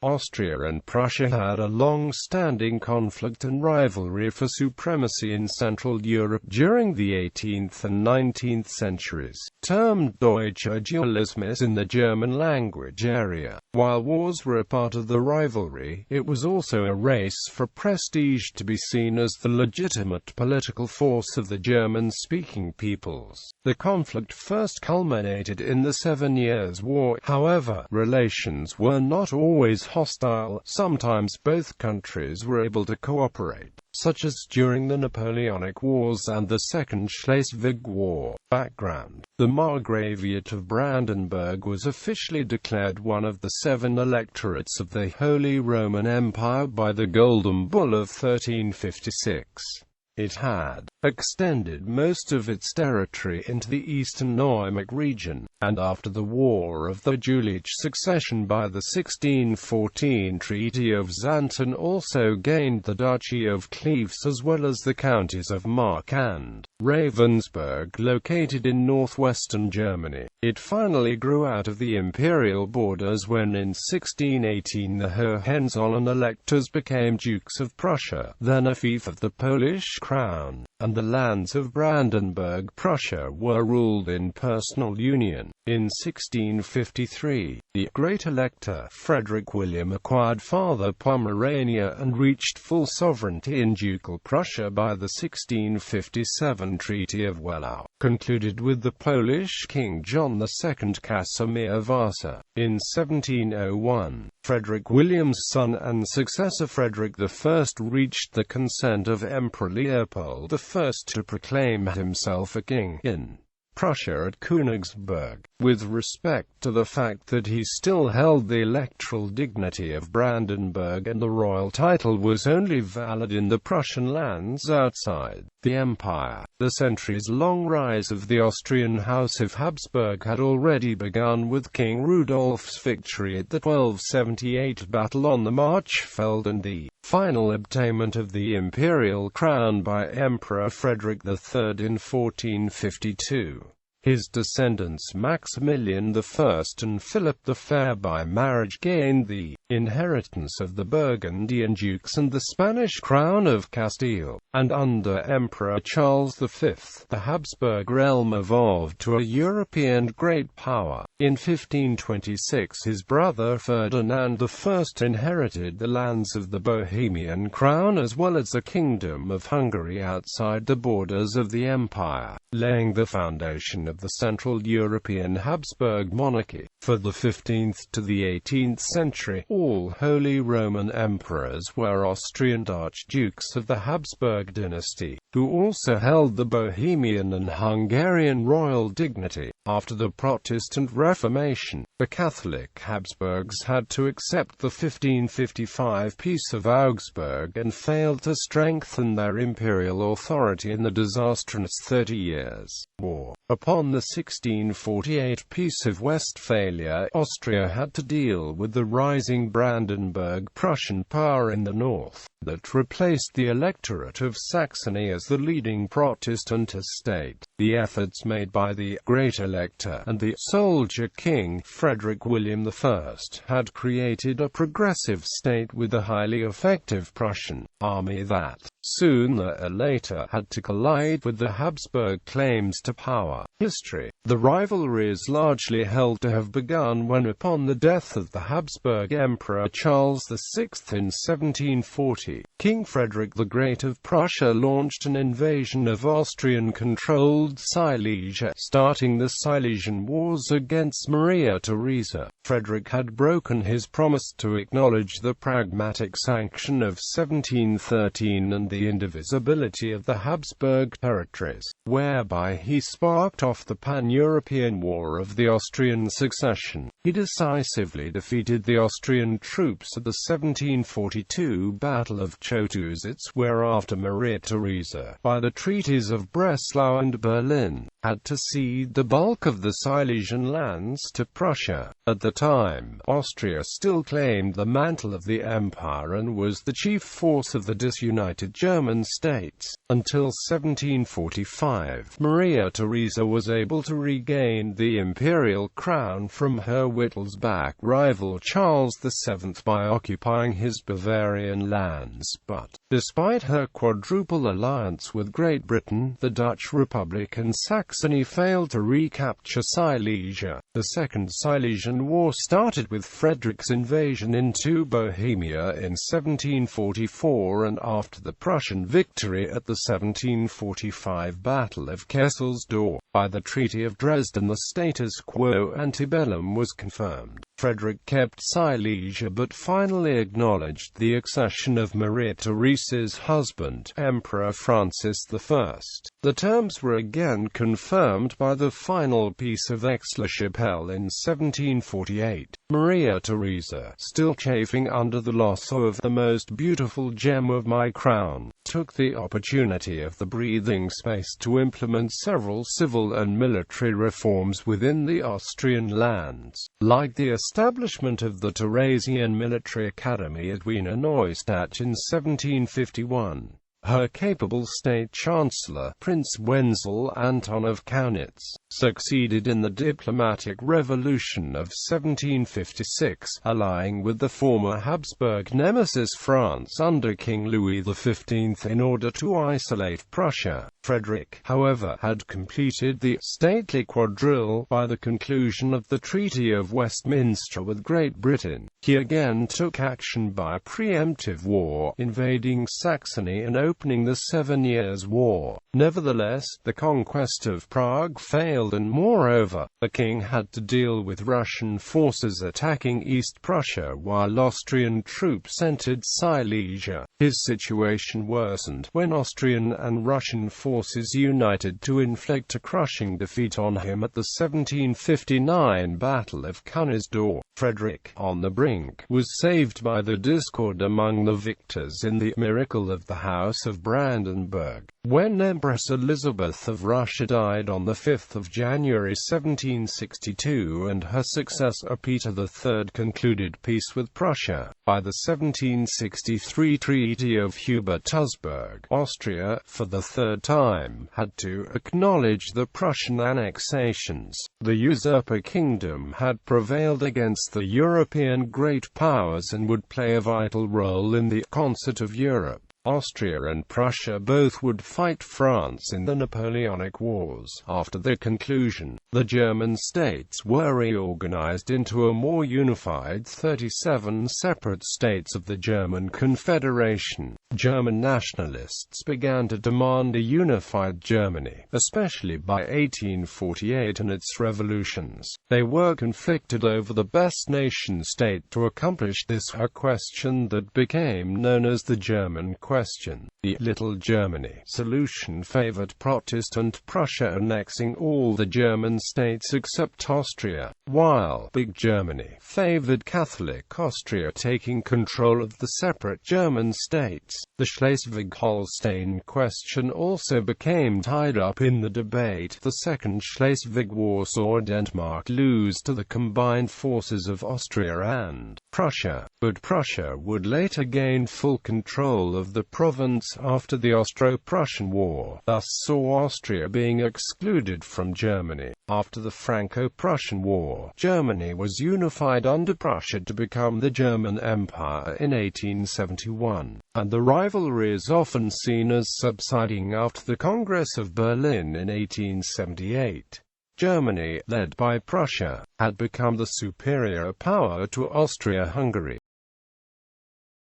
Austria and Prussia had a long-standing conflict and rivalry for supremacy in Central Europe during the 18th and 19th centuries, termed Deutscher Dualismus in the German language area. While wars were a part of the rivalry, it was also a race for prestige to be seen as the legitimate political force of the German-speaking peoples. The conflict first culminated in the 7 Years' War. However, relations were not always hostile. Sometimes both countries were able to cooperate, such as during the Napoleonic Wars and the Second Schleswig War. Background: the Margraviate of Brandenburg was officially declared one of the 7 electorates of the Holy Roman Empire by the Golden Bull of 1356. It had extended most of its territory into the eastern Neumark region, and after the War of the Jülich Succession by the 1614 Treaty of Xanten also gained the Duchy of Cleves as well as the counties of Mark and Ravensburg located in northwestern Germany. It finally grew out of the imperial borders when in 1618 the Hohenzollern electors became Dukes of Prussia, then a fief of the Polish crown, and the lands of Brandenburg Prussia were ruled in personal union. In 1653, the Great Elector Frederick William acquired Farther Pomerania and reached full sovereignty in Ducal Prussia by the 1657 Treaty of Wehlau, concluded with the Polish King John II Casimir Vasa. In 1701, Frederick William's son and successor Frederick I reached the consent of Emperor Leopold I to proclaim himself a king in Prussia at Königsberg, with respect to the fact that he still held the electoral dignity of Brandenburg and the royal title was only valid in the Prussian lands outside the empire. The centuries-long rise of the Austrian House of Habsburg had already begun with King Rudolph's victory at the 1278 Battle on the Marchfeld and the final obtainment of the imperial crown by Emperor Frederick III in 1452. His descendants Maximilian I and Philip the Fair by marriage gained the inheritance of the Burgundian dukes and the Spanish crown of Castile, and under Emperor Charles V, the Habsburg realm evolved to a European great power. In 1526 his brother Ferdinand I inherited the lands of the Bohemian crown as well as the Kingdom of Hungary outside the borders of the empire, laying the foundation of the Central European Habsburg monarchy. For the 15th to the 18th century, all Holy Roman Emperors were Austrian archdukes of the Habsburg dynasty, who also held the Bohemian and Hungarian royal dignity. After the Protestant Reformation, the Catholic Habsburgs had to accept the 1555 Peace of Augsburg and failed to strengthen their imperial authority in the disastrous 30 Years' War. Upon the 1648 Peace of Westphalia, Austria had to deal with the rising Brandenburg Prussian power in the north, that replaced the electorate of Saxony as the leading Protestant estate. The efforts made by the Great Elector and the Soldier King Frederick William I had created a progressive state with a highly effective Prussian army that, sooner or later, had to collide with the Habsburg claims to power. History: the rivalry is largely held to have begun when, upon the death of the Habsburg Emperor Charles VI in 1740, King Frederick the Great of Prussia launched an invasion of Austrian-controlled Silesia, starting the Salesian Wars against Maria Theresa. Frederick had broken his promise to acknowledge the Pragmatic Sanction of 1713 and the indivisibility of the Habsburg territories, whereby he sparked off the pan-European War of the Austrian Succession. He decisively defeated the Austrian troops at the 1742 Battle Battle of Chautusitz, where after Maria Theresa, by the treaties of Breslau and Berlin, had to cede the bulk of the Silesian lands to Prussia. At the time, Austria still claimed the mantle of the empire and was the chief force of the disunited German states. Until 1745, Maria Theresa was able to regain the imperial crown from her Wittelsbach rival Charles VII by occupying his Bavarian lands, but, despite her quadruple alliance with Great Britain, the Dutch Republic and Saxony failed to recapture Silesia. The Second Silesian War started with Frederick's invasion into Bohemia in 1744 and after the Prussian victory at the 1745 Battle of Kesselsdorf. By the Treaty of Dresden the status quo antebellum was confirmed. Frederick kept Silesia but finally acknowledged the accession of Maria Theresa's husband, Emperor Francis I. The terms were again confirmed by the final Peace of Aix-la-Chapelle in 1748. Maria Theresa, still chafing under the loss of the most beautiful gem of my crown, took the opportunity of the breathing space to implement several civil and military reforms within the Austrian lands, like the establishment of the Theresian Military Academy at Wiener Neustadt in 1751. Her capable state chancellor, Prince Wenzel Anton of Kaunitz, succeeded in the diplomatic revolution of 1756, allying with the former Habsburg nemesis France under King Louis XV in order to isolate Prussia. Frederick, however, had completed the stately quadrille by the conclusion of the Treaty of Westminster with Great Britain. He again took action by preemptive war, invading Saxony and opening the 7 Years' War. Nevertheless, the conquest of Prague failed and moreover, the king had to deal with Russian forces attacking East Prussia while Austrian troops entered Silesia. His situation worsened when Austrian and Russian forces united to inflict a crushing defeat on him at the 1759 Battle of Königssdorf. Frederick, on the brink, was saved by the discord among the victors in the miracle of the House of Brandenburg. When Empress Elizabeth of Russia died on 5 January 1762 and her successor Peter III concluded peace with Prussia, by the 1763 Treaty of Hubert-Usburg, Austria, for the third time, had to acknowledge the Prussian annexations. The usurper kingdom had prevailed against the European great powers and would play a vital role in the concert of Europe. Austria and Prussia both would fight France in the Napoleonic Wars. After their conclusion, the German states were reorganized into a more unified 37 separate states of the German Confederation. German nationalists began to demand a unified Germany, especially by 1848 and its revolutions. They were conflicted over the best nation-state to accomplish this, a question that became known as the German question. The Little Germany solution favored Protestant Prussia annexing all the German states except Austria, while Big Germany favored Catholic Austria taking control of the separate German states. The Schleswig-Holstein question also became tied up in the debate. The Second Schleswig War saw Denmark lose to the combined forces of Austria and Prussia, but Prussia would later gain full control of the province after the Austro-Prussian War, thus saw Austria being excluded from Germany. After the Franco-Prussian War, Germany was unified under Prussia to become the German Empire in 1871, and the rivalry is often seen as subsiding after the Congress of Berlin in 1878. Germany, led by Prussia, had become the superior power to Austria-Hungary.